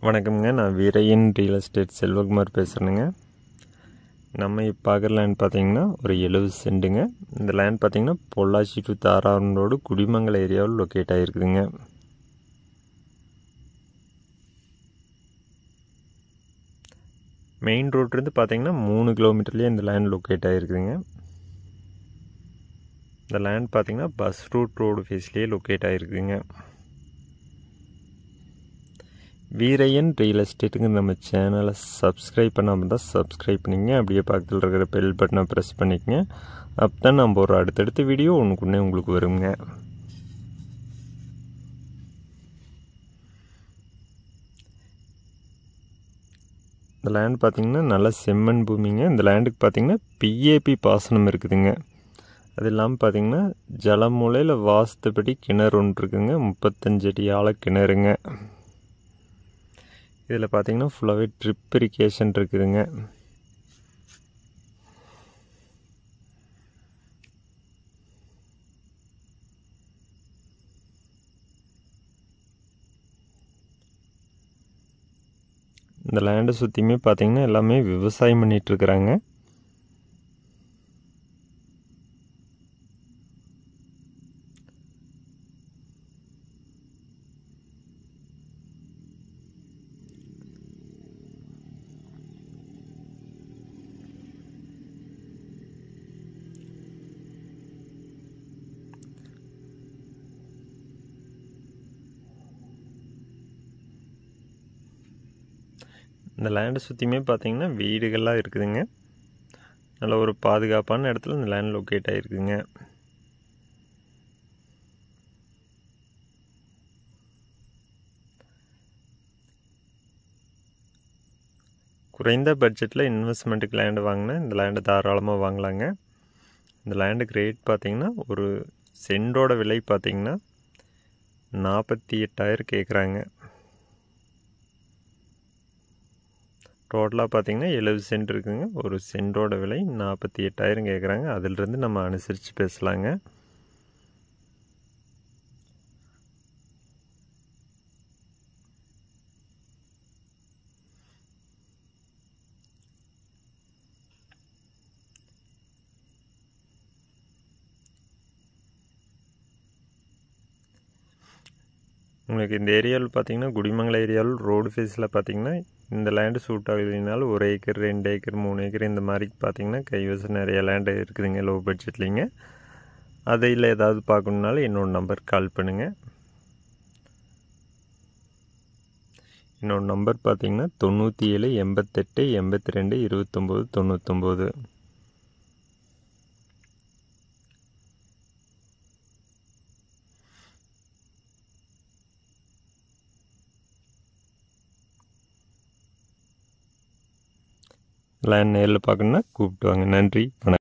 வணக்கம்ங்க. நான் Veeraiyan real estate Selvakumar பேசுகிறேனுங்க. நம்ம இப்போ பார்க்குற லேண்ட் பார்த்தீங்கன்னா ஒரு 70 சென்ட்டுங்க. இந்த லேண்ட் பார்த்தீங்கன்னா பொள்ளாச்சி டு தாராபுரம் ரோடு குடிமங்கலம் ஏரியாவில் லொக்கேட் ஆகிருக்குதுங்க. மெயின் ரோட்லேருந்து பார்த்தீங்கன்னா 3 கிலோமீட்டர்லேயே இந்த லேண்ட் லொக்கேட் ஆகிருக்குதுங்க. இந்த லேண்ட் பார்த்தீங்கன்னா பஸ் ரூட் ரோடு ஃபேஸ்லேயே லொக்கேட் ஆகிருக்குதுங்க. வீரையன் ரியல் எஸ்டேட்டுங்க நம்ம சேனலை சப்ஸ்கிரைப் பண்ணாமல் தான் சப்ஸ்கிரைப் பண்ணிங்க. அப்படியே பக்கத்தில் இருக்கிற பெல் பட்டனை ப்ரெஸ் பண்ணிக்கங்க. அப்போ தான் நம்ம ஒரு அடுத்தடுத்த வீடியோ ஒன்றுக்குன்னே உங்களுக்கு வருங்க. இந்த லேண்ட் பார்த்திங்கன்னா நல்லா செம்மண் பூமிங்க. இந்த லேண்டுக்கு பார்த்திங்கன்னா பிஏபி பாசனம் இருக்குதுங்க. அது இல்லாமல் பார்த்திங்கன்னா ஜலமூலையில் வாஸ்துப்படி கிணறு ஒன்று இருக்குதுங்க. 35 அடி ஆழ கிணறுங்க. இதில் பார்த்தீங்கன்னா ஃபுல்லாகவே ட்ரிப் இரிகேஷன் இருக்குதுங்க. இந்த லேண்டை சுற்றியுமே பார்த்தீங்கன்னா எல்லாமே விவசாயம் பண்ணிகிட்ருக்குறாங்க. இந்த லேண்டை சுற்றியுமே பார்த்தீங்கன்னா வீடுகள்லாம் இருக்குதுங்க. நல்ல ஒரு பாதுகாப்பான இடத்துல இந்த லேண்ட் லொக்கேட் ஆகிருக்குங்க. குறைந்த பட்ஜெட்டில் இன்வெஸ்ட்மெண்ட்டுக்கு லேண்டு வாங்கினா இந்த லேண்டை தாராளமாக வாங்கலாங்க. இந்த லேண்டுக்கு ரேட் பார்த்திங்கன்னா ஒரு சென்டோட விலை பார்த்திங்கன்னா 48,000 கேட்குறாங்க. டோட்டலாக பார்த்திங்கன்னா 70 சென்ட் இருக்குதுங்க. ஒரு சென்டோட விலை 48,000 கேட்குறாங்க. அதிலிருந்து நம்ம அனுசரித்து பேசலாங்க. உங்களுக்கு இந்த ஏரியாவில் பார்த்தீங்கன்னா குடிமங்கலம் ஏரியாவில் ரோடு ஃபேஸில் பார்த்தீங்கன்னா இந்த லேண்டு சூட் ஆகுதுனாலும் 1 ஏக்கர் 2 ஏக்கர் 3 ஏக்கர் இந்த மாதிரி பார்த்தீங்கன்னா கைவசம் நிறைய லேண்டு இருக்குதுங்க லோ பட்ஜெட்லிங்க. அதில் ஏதாவது பார்க்கணுன்னாலும் என்னோடய நம்பர் கால் பண்ணுங்கள். என்னோடய நம்பர் பார்த்தீங்கன்னா 97 88 82 29 99. லேண்ட் நேரில் பார்க்கணுன்னா கூப்பிட்டு வாங்க. நன்றி, வணக்கம்.